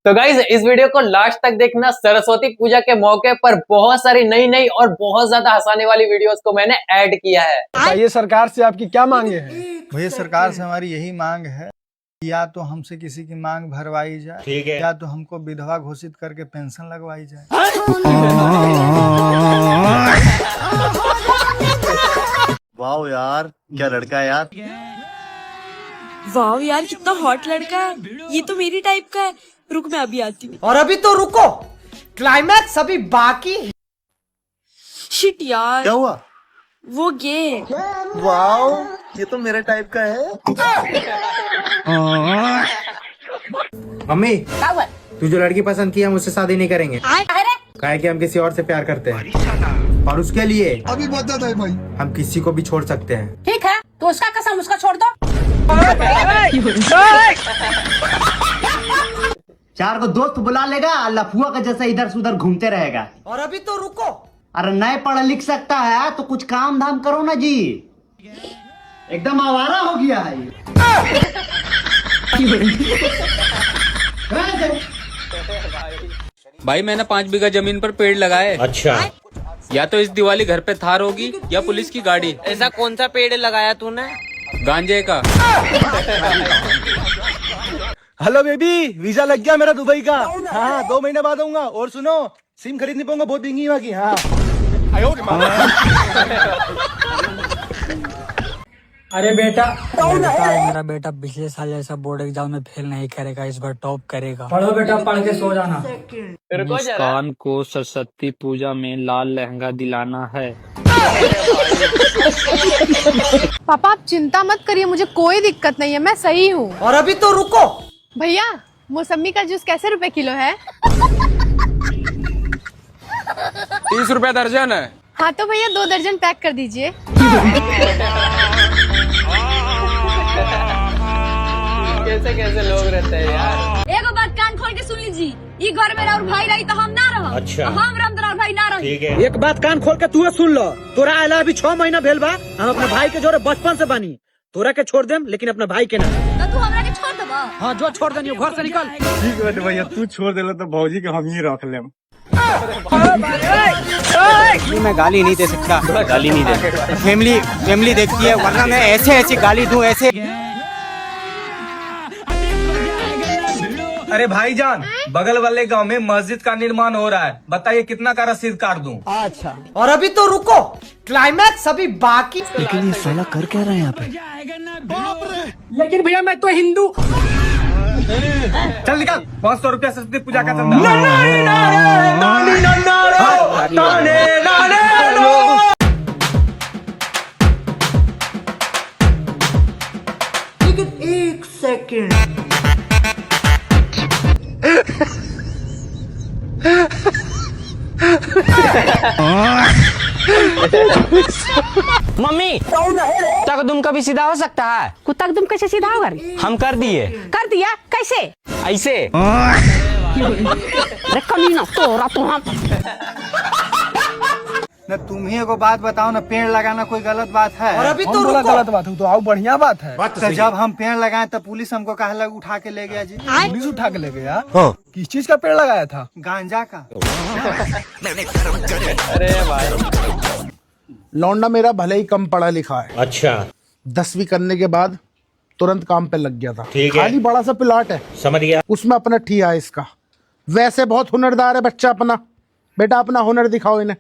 तो गाइज इस वीडियो को लास्ट तक देखना। सरस्वती पूजा के मौके पर बहुत सारी नई नई और बहुत ज्यादा हंसाने वाली वीडियोस को मैंने ऐड किया है। बताइए सरकार से आपकी क्या मांगे हैं? भैया सरकार से हमारी यही मांग है, या तो हमसे किसी की मांग भरवाई जाए, ठीक है, या तो हमको विधवा घोषित करके पेंशन लगवाई जाए। वाह यार, क्या लड़का है यार। वाह यार, कितना हॉट लड़का है। ये तो मेरी टाइप का है। रुक, मैं अभी आती हूँ। और अभी तो रुको, क्लाइमैक्स अभी बाकी है। शिट यार, क्या हुआ? वो गे। वाह, ये तो मेरे टाइप का है। मम्मी, तू जो लड़की पसंद की हम उससे शादी नहीं करेंगे। काहे कि हम किसी और से प्यार करते हैं, और उसके लिए अभी बता दे भाई, हम किसी को भी छोड़ सकते हैं। ठीक है, तो उसका कसम उसका छोड़ दो। चार को दोस्त बुला लेगा, लफुआ का जैसा इधर से उधर घूमते रहेगा। और अभी तो रुको, अरे नहीं पढ़ लिख सकता है तो कुछ काम धाम करो ना जी। एकदम आवारा हो गया है ये। भाई मैंने 5 बीघा जमीन पर पेड़ लगाए। अच्छा, या तो इस दिवाली घर पे थार होगी या पुलिस की गाड़ी। ऐसा कौन सा पेड़ लगाया तूने? गांजे का। हेलो बेबी, वीजा लग गया मेरा दुबई का। हाँ, 2 महीने बाद आऊंगा। और सुनो, सिम खरीद नहीं पाऊंगा, बहुत महंगी वहाँ की। हाँ अरे बेटा, मेरा बेटा पिछले साल ऐसा बोर्ड एग्जाम में फेल नहीं करेगा, इस बार टॉप करेगा। पढ़ो बेटा, पढ़ के सो जाना। मुस्कान को सरस्वती पूजा में लाल लहंगा दिलाना है। पापा आप चिंता मत करिए, मुझे कोई दिक्कत नहीं है, मैं सही हूँ। और अभी तो रुको भैया, मौसम्मी का जूस कैसे रुपए किलो है? 30 रुपए दर्जन है। हाँ तो भैया 2 दर्जन पैक कर दीजिए। कैसे कैसे लोग रहते हैं यार। एगो बात कान खोल के सुन लीजिए, ई घर में और भाई रही तो हम ना रहो। अच्छा, हम राम और भाई ना रही। ठीक है। एक बात कान खोल के तू सुन लो, तोरा आला अभी 6 महीना भेल बा। हम अपने भाई के जोरे बचपन से बानी। तोरा के छोड़ देम, लेकिन अपने भाई के ना। तो तू हमरा के छोड़ देबा? हाँ, जो छोड़ देनी घर से निकल। ठीक है भैया, तू छोड़ देला तो भौजी के हम ही रख लेम। मैं गाली नहीं दे सकता, गाली नहीं दे। फैमिली देखती है, वरना मैं ऐसे गाली दूं ऐसे। अरे भाईजान, बगल वाले गांव में मस्जिद का निर्माण हो रहा है, बताइए कितना का रसीद काट दूं? अच्छा, और अभी तो रुको, क्लाइमैक्स अभी बाकी। लेकिन ये साला कर क्या रहा है यहाँ पे? लेकिन भैया मैं तो हिंदू। चल निकल, 500 रुपया सरस्वती पूजा का चंदा। लेकिन 1 सेकंड। मम्मी, तकदुम कभी सीधा हो सकता है? कुत्ता तुम कैसे सीधा होगा? हम कर दिए। कर दिया कैसे? ऐसे। अरे कमीना, तोरा तो हम। न तुम ही एगो बात बताओ ना, पेड़ लगाना कोई गलत बात है? और अभी तो रुको, गलत बात है तो आओ बढ़िया बात है। तो जब हम पेड़ लगाए तब पुलिस हमको कहा लग उठा के ले गया जी। पुलिस उठा के ले गया? हाँ। किस चीज का पेड़ लगाया था? गांजा का। अरे भाई, लौंडा मेरा भले ही कम पढ़ा लिखा है। अच्छा, 10वीं करने के बाद तुरंत काम पे लग गया था। ठीक है। खाली बड़ा सा प्लॉट है, समझ गया। उसमें अपना ठिया है इसका। वैसे बहुत हुनरदार है बच्चा अपना। बेटा अपना हुनर दिखाओ इन्हें।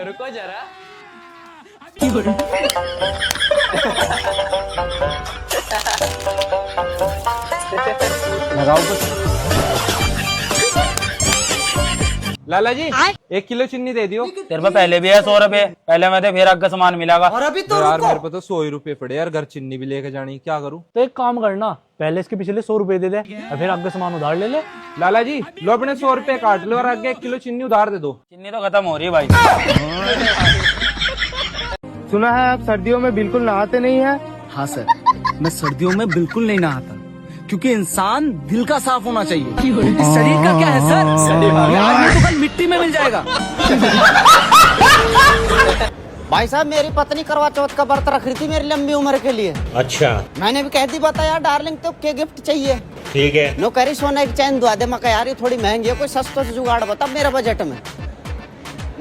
रुको जरा। लगाओ कुछ। लाला जी, 1 किलो चीनी दे दियो। तेरे पे पहले भी है 100 रुपए, पहले में थे, फिर आगे सामान मिलेगा। और अभी तो यार रुको। मेरे पे तो 100 ही रुपए पड़े यार, घर चीनी भी लेके जानी, क्या करूं? तो एक काम करना, पहले इसके पिछले 100 रुपए दे दे और फिर आगे सामान उधार ले ले। लाला जी, लो अपने 100 रुपए काट लो और आगे 1 किलो चीनी उधार दे दो। चीनी तो खत्म हो रही है भाई। सुना है आप सर्दियों में बिल्कुल नहाते नहीं है? हाँ सर, मैं सर्दियों में बिल्कुल नहीं नहाता, क्योंकि इंसान दिल का साफ होना चाहिए। शरीर का क्या है सर? आज नहीं तो कल मिट्टी में मिल जाएगा। भाई साहब मेरी पत्नी करवा चौथ का व्रत रख रही थी मेरी लंबी उम्र के लिए। अच्छा मैंने भी कह दी बता यार डार्लिंग तो क्या गिफ्ट चाहिए। ठीक है। नो कह रही सोना एक चैन दुआ दे। मैं कह यार ये थोड़ी महंगी है कोई सस्ता से जुगाड़ बता मेरे बजट में।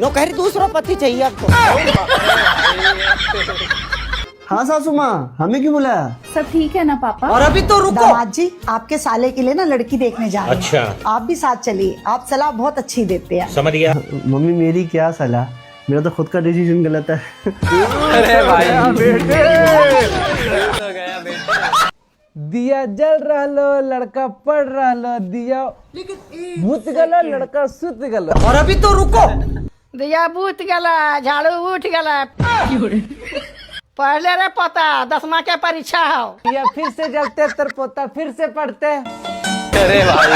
नो कह रही दूसरा पति चाहिए आपको। हाँ सासू माँ हमें क्यों बुलाया? सब ठीक है ना पापा? और अभी तो रुको दामाद जी आपके साले के लिए ना लड़की देखने जा रहे हैं। अच्छा आप भी साथ चलिए, आप सलाह बहुत अच्छी देते हैं। समझ गया। मम्मी मेरी क्या सलाह, मेरा तो खुद का डिसीजन गलत है। अरे भाई दिया जल रहा लो लड़का पढ़ रहा लो दिया भूत गलो लड़का सुत गलो। और अभी तो रुको। दिया बूत गला झाड़ू उठ गला पहले रे पता 10वीं के परीक्षा हो। या फिर से जलते तर पोता फिर से पढ़ते। अरे भाई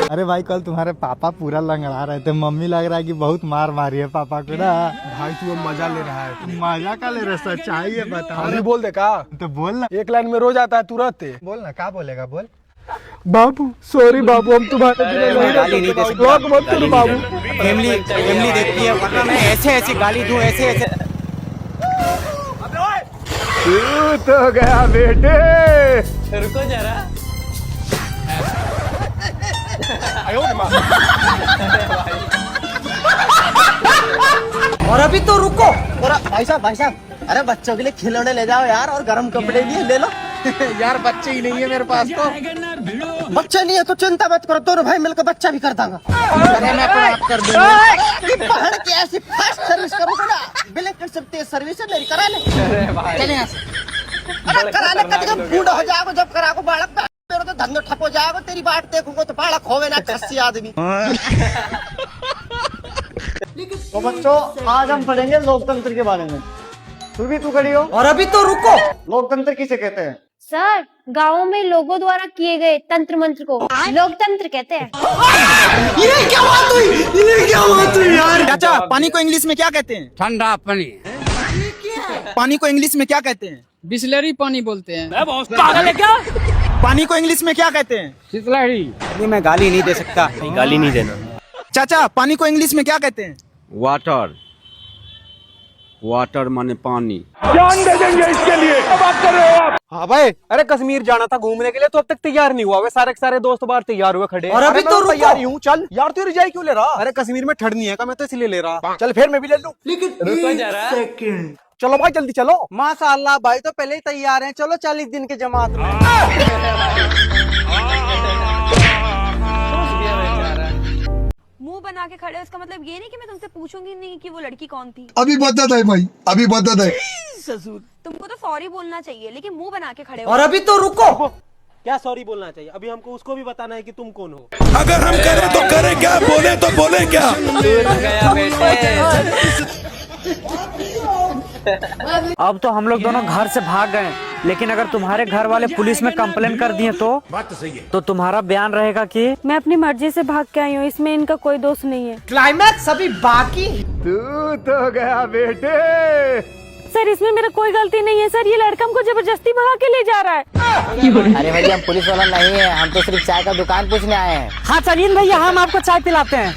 अरे भाई कल तुम्हारे पापा पूरा लंगड़ा रहे थे, मम्मी लग रहा है कि बहुत मार मारी है पापा को ना। भाई तू अब मजा ले रहा है। मजा का ले रहे, सच्चाई है बता। अभी बोल दे का तो बोल ना, एक लाइन में रोज आता है तुरंत। बोल ना, क्या बोलेगा बोल। बाबू सॉरी बाबू हम तुम्हारे गाली नहीं दे सकता। मत करो बाबू। फैमिली देखती है वरना मैं ऐसे गाली दूं ऐसे। तो गया बेटे। रुको जरा। और अभी तो रुको। भाई साहब अरे बच्चों के लिए खिलौने ले जाओ यार और गर्म कपड़े लिए ले लो। यार बच्चे ही नहीं है मेरे पास तो। बच्चा नहीं है तो चिंता मत करो, दोनों भाई मिलकर बच्चा भी कर दूंगा। मैं अपना आप कर दूंगा। पहाड़ की ऐसी फास्ट सर्विस करूंगा ना, बिल्कुल सब तेज सर्विस है मेरी, करा ले। चले यहाँ से। अरे कराने का जब बूढ़ा हो जाएगा, जब कराओ बालक मेरा तो धंधो ठप हो जाएगा। तेरी बात देखूंगा तो बालक होवे ना 80 आदमी। तो बच्चों आज हम पढ़ेंगे लोकतंत्र के बारे में। तू भी तू खड़ी हो। और अभी तो रुको। लोकतंत्र किसे कहते हैं? सर गाँव में लोगों द्वारा किए गए तंत्र मंत्र को लोकतंत्र कहते हैं। ये क्या बात हुई यार। चाचा पानी को इंग्लिश में क्या कहते हैं? ठंडा पानी। पानी को इंग्लिश में क्या कहते हैं? बिस्लरी पानी बोलते हैं। पागल है क्या? पानी को इंग्लिश में क्या कहते हैं? नहीं मैं गाली नहीं दे सकता। गाली नहीं देना। चाचा पानी को इंग्लिश में क्या कहते हैं? वाटर। वाटर माने पानी। जान दे देंगे इसके लिए। क्या बात कर रहे हो आप? हाँ भाई, अरे कश्मीर जाना था घूमने के लिए तो अब तक तैयार नहीं हुआ। वे सारे के सारे दोस्त बाहर तैयार हुए खड़े। और अभी तो तैयार हूँ। चल यार तू रजाई क्यों ले रहा? अरे कश्मीर में ठंड नहीं है का, मैं तो इसलिए ले रहा। चल फिर मैं भी ले लूं। रुको जरा। चलो भाई जल्दी चलो। माशाअल्लाह भाई तो पहले ही तैयार हैं। चलो 40 दिन के जमात में। मुंह बना के खड़े हो इसका मतलब ये नहीं कि मैं तुमसे पूछूंगी नहीं कि वो लड़की कौन थी। अभी बता दे भाई, अभी बता दे। तुमको तो सॉरी बोलना चाहिए लेकिन मुंह बना के खड़े हो। और अभी तो रुको। क्या सॉरी बोलना चाहिए? अभी हमको उसको भी बताना है कि तुम कौन हो। अगर हम करें तो करें क्या, बोले तो बोले क्या। गया बेटे। अब तो हम लोग दोनों घर से भाग गए, लेकिन अगर तुम्हारे घर वाले पुलिस में कंप्लेन कर दिए तो बात तो सही है। तो तुम्हारा बयान रहेगा कि मैं अपनी मर्जी से भाग के आई हूँ, इसमें इनका कोई दोष नहीं है। क्लाइमैक्स अभी बाकी। तू तो गया बेटे। सर इसमें मेरा कोई गलती नहीं है सर, ये लड़का हमको जबरदस्ती भगा के ले जा रहा है। अरे भैया हम पुलिस वाला नहीं है, हम तो सिर्फ चाय का दुकान पूछने आए हैं। हाँ चलिए भैया हम आपको चाय पिलाते हैं।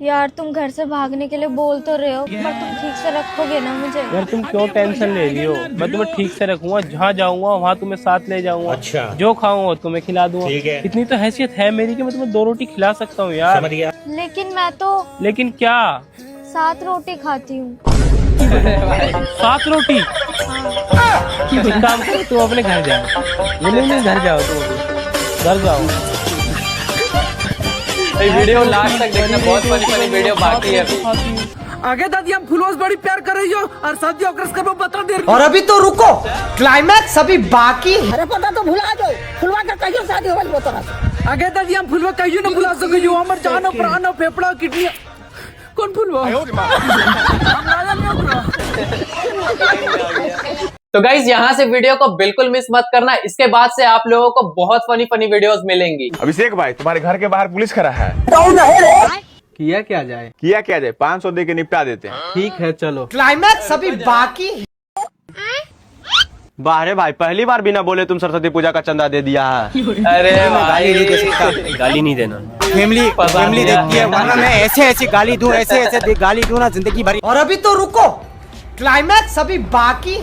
यार तुम घर से भागने के लिए बोल तो रहे हो पर तुम ठीक से रखोगे ना मुझे? यार तुम क्यों टेंशन ले रही हो? मैं तुम्हें ठीक से रखूंगा, जहाँ जाऊंगा वहाँ तुम्हें साथ ले जाऊंगा। अच्छा जो खाऊंगा तुम्हें खिला दूंगा। ठीक है। इतनी तो हैसियत है मेरी कि मैं तुम्हें 2 रोटी खिला सकता हूँ यार। समझ गया। लेकिन मैं तो लेकिन क्या? 7 रोटी खाती हूँ। 7 रोटी? एक काम करो तुम अपने घर जाओ। नहीं घर जाओ, तुम घर जाओ। वीडियो लास्ट तक देखना, बहुत फनी वीडियो बाकी है अभी। आगे दादी हम फुलवास बड़ी प्यार कर रही हो और शादी होकर बता दे। और अभी तो रुको, क्लाइमैक्स अभी बाकी। अरे पता तो भुला जाओ, फुलवा का कहियो शादी होल बता। आगे दादी हम फुलवा कहियो ना भुला सके। हमर जानो प्राणो फेफड़ा किडनी कौन फुलवा। तो गाइज यहाँ से वीडियो को बिल्कुल मिस मत करना, इसके बाद से आप लोगों को बहुत फनी वीडियोस मिलेंगी। अभिषेक भाई तुम्हारे घर के बाहर पुलिस खड़ा है। किया क्या जाए? 500 दे के निपटा देते हैं। ठीक है चलो। क्लाइमैक्स अभी बाकी। वाह रे भाई, पहली बार बिना बोले तुम सरस्वती पूजा का चंदा दे दिया है। अरे गाली नहीं दे सकता, गाली नहीं देना। फैमिली देखती है, वरना मैं ऐसे गाली दूं, ऐसे गाली दूं ना जिंदगी भरी। और अभी तो रुको, क्लाइमैक्स अभी बाकी।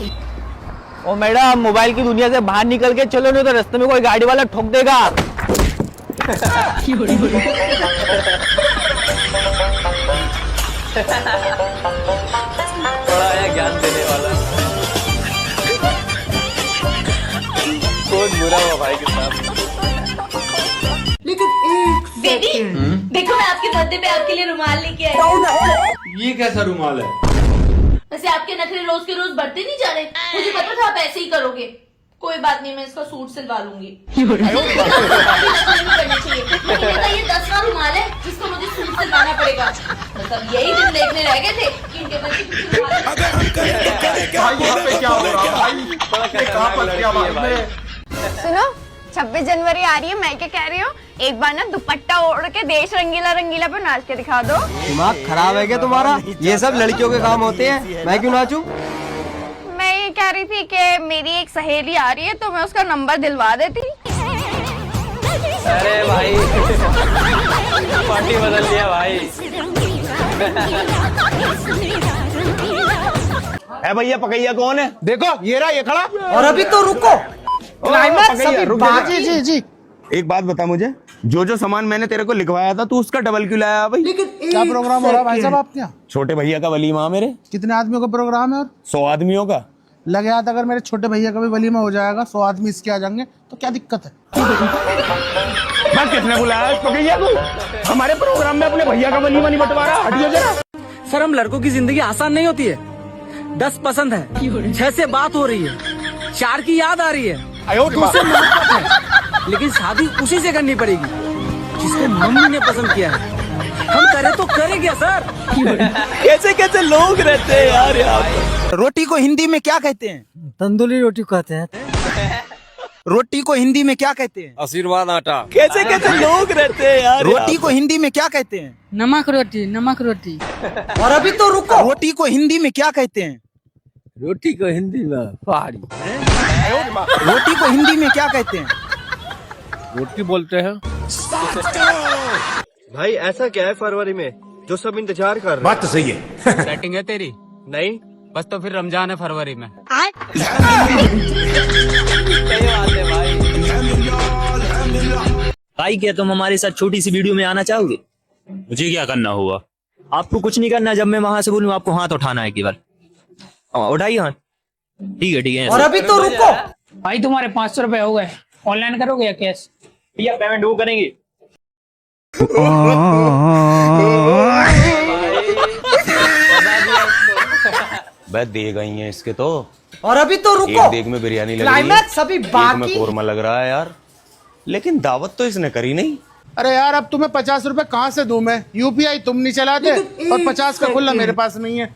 ओ मैडम, मोबाइल की दुनिया से बाहर निकल के चलो, नहीं तो रास्ते में कोई गाड़ी वाला ठोक देगा। बड़ा है ज्ञान देने वाला। कौन बुरा हुआ भाई के साथ। बेबी देखो, मैं आपके बर्थडे पे आपके लिए रुमाल लेके आई। ये कैसा रुमाल है? वैसे आपके नखरे रोज के रोज बढ़ते नहीं जा रहे, मुझे पता था आप ऐसे ही करोगे। कोई बात नहीं, मैं इसका सूट सिलवा लूंगी। ये 10वां रुमाल है जिसको मुझे सूट सिलवाना पड़ेगा। मतलब यही दिन देखने रह गए थे कि इनके सुनो, 26 जनवरी आ रही है, मैं क्या कह रही हूँ, एक बार ना दुपट्टा ओढ़ के देश रंगीला रंगीला पे नाच के दिखा दो। दिमाग खराब है क्या तुम्हारा? ये सब लड़कियों के काम होते हैं, मैं क्यों नाचूं? मैं ये कह रही थी कि मेरी एक सहेली आ रही है, तो मैं उसका नंबर दिलवा देती। अरे भाई, पार्टी बदल दिया भाई। भैया पकैया कौन है? देखो ये रहा, ये खड़ा। और अभी तो रुको, क्लाइमैक्स अभी बाकी। जी एक बात बता मुझे, जो सामान मैंने तेरे को लिखवाया था तू उसका डबल क्यों लाया भाई? क्या प्रोग्राम हो रहा है भाई साहब आपके यहाँ? छोटे भैया का वलीमा मेरे। कितने आदमियों का प्रोग्राम है? और 100 आदमियों का। लगे हाथ अगर मेरे छोटे भैया का भी वलीमा हो जाएगा, 100 आदमी इसके आ जाएंगे, तो क्या दिक्कत है? बस किसने बुलाया इस पकैया को? हमारे प्रोग्राम में अपने भैया का वलीमा नहीं बंटवा रहा, हटियो जरा। सर, हम लड़कों की जिंदगी आसान नहीं होती है। 10 पसंद है, 6 से बात हो रही है, 4 की याद आ रही है, 2 से मोहब्बत है, लेकिन शादी उसी से करनी पड़ेगी जिसको मम्मी ने पसंद किया है। हम करें तो करें क्या सर? कैसे कैसे लोग रहते हैं यार यहाँ पे। रोटी को हिंदी में क्या कहते हैं? तंदूरी रोटी कहते हैं। रोटी को हिंदी में क्या कहते हैं? आशीर्वाद आटा। कैसे कैसे लोग रहते हैं यार। रोटी को हिंदी में क्या कहते हैं? नमक रोटी, नमक रोटी। और अभी तो रुको, रोटी को हिंदी में क्या कहते हैं? रोटी को हिंदी में पहाड़ी। रोटी को हिंदी में क्या कहते हैं? रोटी बोलते हैं। भाई ऐसा क्या है फरवरी में जो सब इंतजार कर रहे हैं? बात तो सही है। सेटिंग है तेरी? नहीं, बस तो फिर रमजान है फरवरी में। भाई क्या तुम हमारे साथ छोटी सी वीडियो में आना चाहोगे? मुझे क्या करना होगा? आपको कुछ नहीं करना, जब मैं वहां से बोलूँ आपको हाथ उठाना है केवल। उठाइए हाथ। ठीक है। और अभी तो रुको, भाई तुम्हारे 500 रुपए हो गए, ऑनलाइन करोगे या कैश? भैया पेमेंट वो करेंगे। बस दे गई है इसके तो। और अभी तो रुको, एक देग में बिरयानी लग रही है, क्लाइमैक्स अभी एक में बाकी। कोरमा लग रहा है यार, लेकिन दावत तो इसने करी नहीं। अरे यार, अब तुम्हें 50 रुपए कहाँ से दूं मैं? यूपीआई तुम नहीं चलाते और 50 का खुला मेरे पास नहीं है।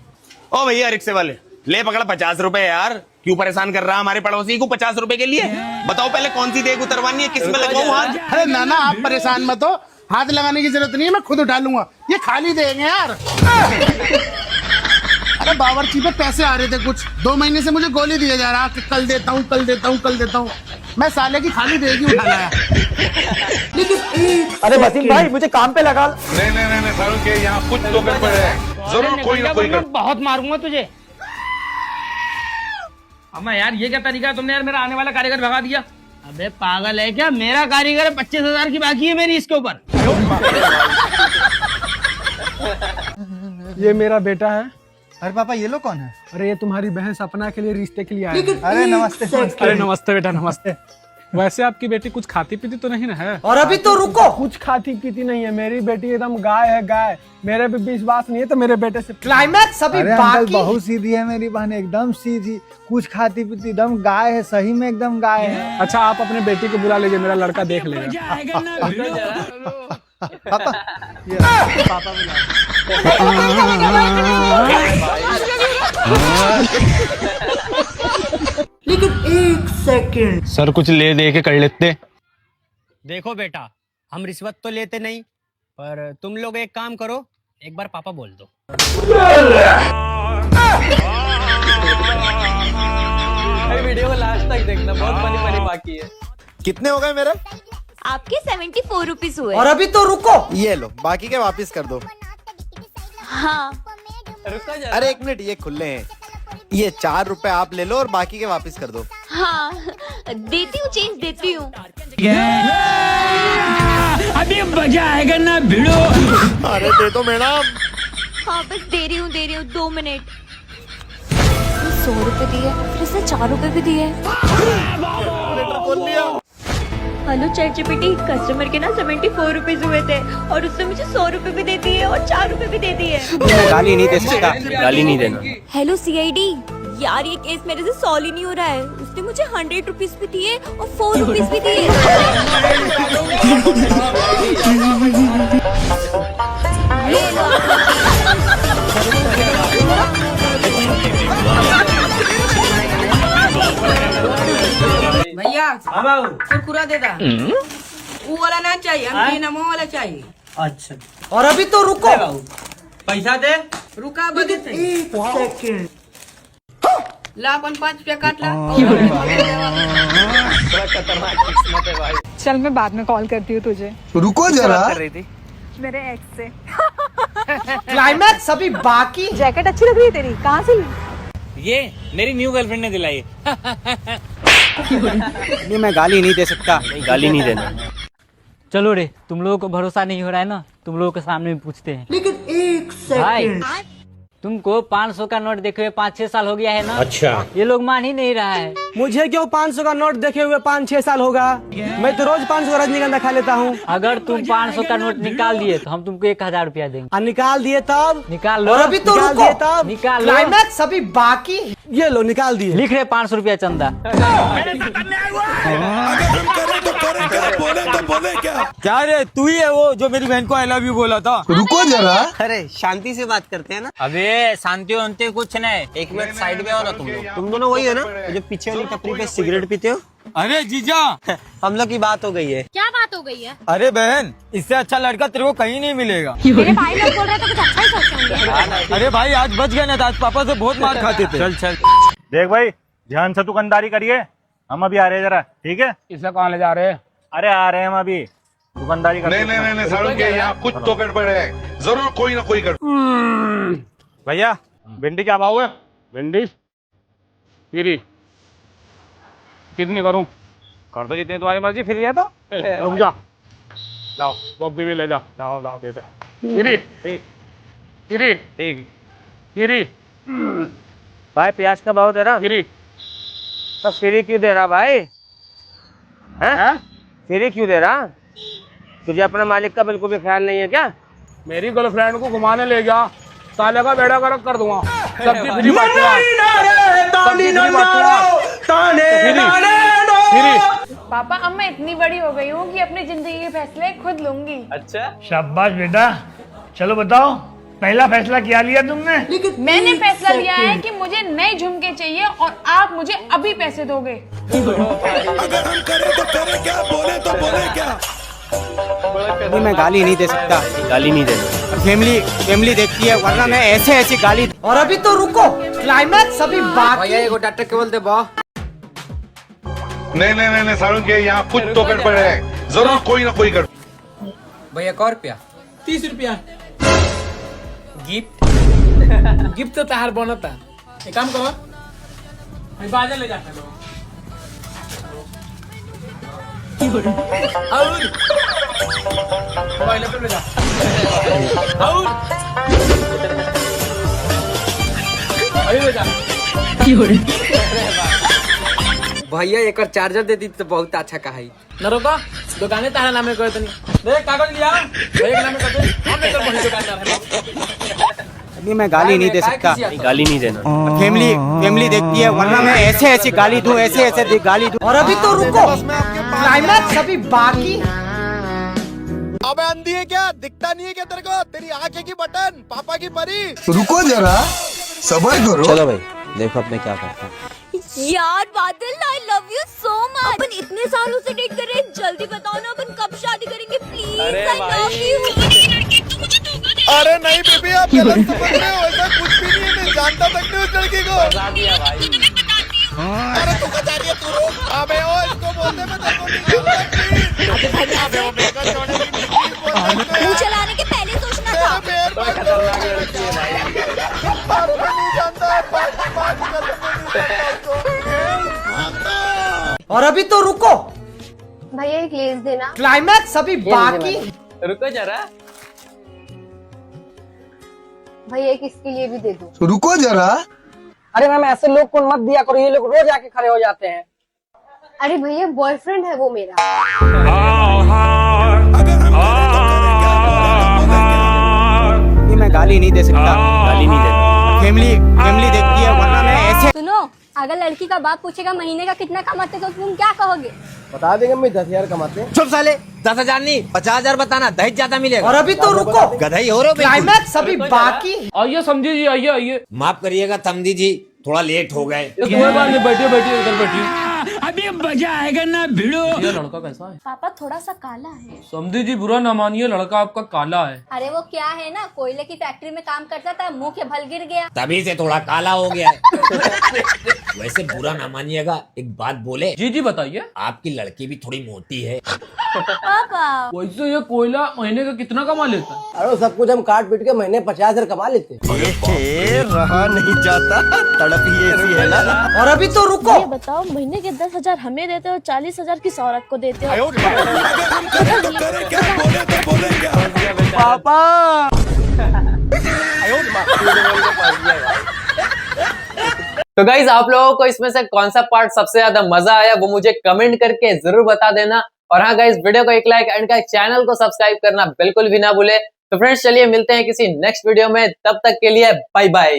ओ भैया रिक्शे वाले, ले पकड़ा 50 रुपए यार। क्यों परेशान कर रहा है हमारे पड़ोसी को 50 रुपए के लिए? बताओ पहले कौन सी देग उतरवानी है, किस में लगवाऊं हाथ? अरे नाना, आप परेशान मत हो, हाथ लगाने की जरूरत नहीं है, मैं खुद उठा लूंगा। ये खाली देंगे यार। अरे बावर्ची पे पैसे आ रहे थे कुछ, 2 महीने से मुझे गोली दिया जा रहा कि कल देता हूँ, कल देता हूँ, कल देता हूँ। मैं साले की खाली देगी उठा लाया। अरे वसीम भाई, मुझे काम पे लगा। नहीं सर के यहाँ कुछ तो गड़बड़ है, जरूर कोई ना कोई। बहुत मारूंगा तुझे। अम्मा यार, ये क्या तरीका है तुमने यार मेरा आने वाला कारीगर भगा दिया। अबे पागल है क्या? मेरा कारीगर 25,000 की बाकी है मेरी इसके ऊपर। ये मेरा बेटा है। अरे पापा, ये लोग कौन है? अरे ये तुम्हारी बहन सपना के लिए रिश्ते के लिए आए हैं। अरे नमस्ते। अरे नमस्ते बेटा, नमस्ते। वैसे आपकी बेटी कुछ खाती पीती तो नहीं ना है? और अभी तो रुको, कुछ खाती पीती नहीं है, मेरी बेटी एकदम गाय है, गाय। मेरे पे विश्वास नहीं है तो मेरे बेटे से। क्लाइमैक्स अभी अरे अंकल, बाकी। बहुत सीधी है मेरी बहन, एकदम सीधी, कुछ खाती पीती, एकदम गाय है, सही में एकदम गाय है। अच्छा, आप अपने बेटी को बुला लीजिए, मेरा लड़का देख लेगा। पापा, पापा लेकिन 1 सेकंड। सर कुछ ले दे के कर लेते। देखो बेटा, हम रिश्वत तो लेते नहीं, पर तुम लोग एक काम करो, एक बार पापा बोल दो। वीडियो को लास्ट तक देखना, बहुत फनी फनी बाकी है। कितने हो गए मेरे? आपके 74 रुपीज हुए। और अभी तो रुको, ये लो, बाकी के वापस कर दो। हाँ रुको जरा। अरे 1 मिनट, ये खुले हैं। ये 4 रुपए आप ले लो और बाकी के वापस कर दो। हाँ देती हूँ, चेंज देती हूँ। अभी मजा आएगा ना भिड़ो। अरे दे दो मैडम। हाँ बस दे रही हूँ 2 मिनट। 100 रुपए दिए, फिर इसने 4 रुपए भी दिए। बोल लिया। हेलो चैट जीपीटी, कस्टमर के ना 74 रुपीज हुए थे और उसने मुझे 100 रुपए भी दे दिए और 4 रुपए भी दे दिए। मैं गाली नहीं दे सकता। गाली नहीं देना। हेलो सीआईडी, यार ये केस मेरे से सॉल्व ही नहीं हो रहा है। उसने मुझे 100 रुपीज भी दिए और 4 रुपीज भी दिए। भैया कुरकुरा दे दा। वो वाला ना चाहिए, हमको नमो वाला चाहिए। अच्छा और अभी तो रुको, पैसा दे। रुका बदे ला, 5 रुपया काट ला। चल मैं बाद में कॉल करती हूँ तुझे। रुको जरा, मेरे एक्स से। क्लाइमैक्स अभी बाकी। जैकेट अच्छी लग रही है तेरी, कहाँ से ली? ये मेरी न्यू गर्लफ्रेंड ने दिलाई। ये मैं गाली नहीं दे सकता। गाली नहीं देना। चलो रे, तुम लोगों को भरोसा नहीं हो रहा है ना, तुम लोगों के सामने भी पूछते हैं। लेकिन 1 सेकंड, तुमको 500 का नोट देखे हुए 5-6 साल हो गया है ना। अच्छा। ये लोग मान ही नहीं रहा है। मुझे क्यों 500 का नोट देखे हुए 5-6 साल होगा? मैं तो रोज 500 का रजनीगंधा खा लेता हूँ। अगर तुम 500 का नोट निकाल दिए तो हम तुमको 1000 रुपया देंगे। निकाल दिए तब? निकाल लो। और अभी तो निकाल रुको, दिए तब? निकाल लो। क्लाइमैक्स अभी बाकी। ये लो, निकाल दिए। लिख रहे 500 रुपया चंदा। क्या रे, तू ही है वो जो मेरी बहन को आई लव यू बोला था? रुको जरा। अरे शांति से बात करते हैं ना। अबे शांति वांति कुछ नहीं, एक मिनट साइड में हो ना तुम लोग। तुम दोनों वही हो ना जो पीछे वाली टपरी पे सिगरेट पीते हो? अरे जीजा, हम लोग की बात हो गई है। क्या बात हो गई है? अरे बहन, इससे अच्छा लड़का तेरे को कहीं नहीं मिलेगा। मेरे भाई लोग बोल रहे थे कुछ अच्छा ही सोच होंगे। अरे भाई आज बच गए ना, तो आज पापा से बहुत मार खाते थे। चल चल देख भाई, ध्यान से दुकानदारी करिए, हम अभी आ रहे हैं जरा, ठीक है? इसे कहाँ ले जा रहे हैं? अरे आ रहे हैं हम अभी, दुकानदारी करते हैं। नहीं सारुण के यहाँ कुछ तो गड़बड़ है, जरूर कोई ना कोई गड़बड़। भैया भिंडी क्या भाव है? भिंडी फिरी कितनी करूं? कर दो जितनी तुम्हारी मर्जी, फिर ये तो रुक जा, लाओ गोभी भी ले जा। लाओ लाओ दे दे। फिरी फिरी ठीक। फिरी भाई प्याज का भाव दे रहा? फिरी तो फ्री क्यों दे रहा भाई? हैं? फ्री क्यों दे रहा? तुझे अपने मालिक का बिल्कुल भी ख्याल नहीं है क्या? मेरी गर्लफ्रेंड को घुमाने ले गया, साले का बेड़ा गर्क कर दूंगा। सब्जी फ्री बांटूंगा, सब्जी फ्री बांटूंगा। पापा अब मैं इतनी बड़ी हो गई हूँ कि अपनी जिंदगी के फैसले खुद लूंगी। अच्छा, शाबाश बेटा। चलो बताओ, पहला फैसला क्या लिया तुमने? मैंने फैसला लिया है कि मुझे नए झुमके चाहिए और आप मुझे अभी पैसे दोगे। अगर हम करें तो करें क्या, बोले तो बोले क्या? ये मैं गाली नहीं दे सकता। गाली नहीं देना। फैमिली देखती है, वरना मैं ऐसे गाली। और अभी तो रुको, क्लाइमैक्स अभी बाकी। डॉक्टर के बोलते बा। नहीं सारुण के यहाँ कुछ तो गड़बड़ है, जरूर कोई ना कोई गड़बड़। भैया 1 रुपया 30 रुपया गिफ्ट गिफ्ट तो तहार बनता। एक काम करो, मैं बाजार ले जाता हूँ और मोबाइल पे ले जा और अरे ले जा। भैया एक चार्जर दे दी तो बहुत अच्छा कहा। न रोको, दुकाने तारा नाम कर तनी देख कागज लिया, एक नाम कर दे। हम तो बड़ी दुकानदार है। अभी मैं गाली नहीं दे सकता। गाली नहीं देना। फैमिली देखती है, वरना मैं ऐसे गाली दूं, ऐसे गाली दूं। और अभी तो रुको, क्लाइमैक्स अभी बाकी। अबे अंधी है क्या? दिखता नहीं है क्या तेरे को? तेरी आंखें की बटन, पापा की परी। रुको जरा, सबर करो। चलो भाई देखो अब मैं क्या करता हूँ। यार Badal, I love you so much. अपन इतने सालों से डेट कर रहे हैं, जल्दी बताओ ना अपन कब शादी करेंगे प्लीज। I love you. अरे नहीं बेबी, आप गलत समझ रहे हो, ऐसा कुछ भी नहीं है, मैं जानता तक नहीं उस लड़की को। बता दिया भाई। अरे तू है तू रुक। अबे ओ इसको बोलते मैं तेरे को निकालूंगा प्लीज। अबे वो मेरे को छोड़ेगी नहीं, प्लीज बोल दे। तू चलाने के पहले सोचना था। अरे मैं नहीं जानता, पार्टी पार्टी कर सकते। और अभी तो रुको, भैया एक लेस देना। क्लाइमैक्स अभी बाकी। रुको जरा। भैया एक इसके लिए भी दे दो। रुको जरा। अरे मैम ऐसे लोग को मत दिया करो, ये लोग रोज आके खड़े हो जाते हैं। अरे भैया बॉयफ्रेंड है वो मेरा। ये मैं गाली नहीं दे सकता, गाली नहीं देता। फैमिली देखती है, वरना मैं ऐसे। सुनो, अगर लड़की का बाप पूछेगा महीने का कितना कमाते तो तुम क्या कहोगे? बता देंगे मैं 10,000 कमाते हैं। चुप साले, 10,000 नहीं 50,000 बताना, दहेज ज्यादा मिलेगा। और अभी तो रुको, गधाई हो रहे हो बिल्कुल। क्लाइमैक्स अभी बाकी। आइए समझी जी, आइए आइए। माफ करिएगा समधी जी, थोड़ा लेट हो गए। कोई बात नहीं, बैठिए बैठिए इधर बैठिए। अभी मजा आएगा ना भिड़ो। ये लड़का कैसा है? पापा थोड़ा सा काला है। समधी जी बुरा ना मानिए, लड़का आपका काला है। अरे वो क्या है ना, कोयले की फैक्ट्री में काम करता था, मुंह के बल गिर गया। तभी से थोड़ा काला हो गया है। वैसे बुरा ना मानिएगा, एक बात बोले? जी जी बताइए। आपकी लड़की भी थोड़ी मोटी है। पापा वैसे ये कोयला महीने का कितना कमा लेता है? अरे सब कुछ हम काट पीट के महीने 50,000 कमा लेते हैं। रहा नहीं जाता, तड़प ही ऐसी है ना। और अभी तो रुको, ये बताओ, महीने के 10,000 हमें देते हो, 40,000 किस औरत को देते हो? पापा। तो गाइज आप लोगों को इसमें से कौन सा पार्ट सबसे ज्यादा मजा आया वो मुझे कमेंट करके जरूर बता देना। और हाँ गाइज, वीडियो को एक लाइक एंड का चैनल को सब्सक्राइब करना बिल्कुल भी ना भूले। तो फ्रेंड्स चलिए मिलते हैं किसी नेक्स्ट वीडियो में, तब तक के लिए बाय बाय।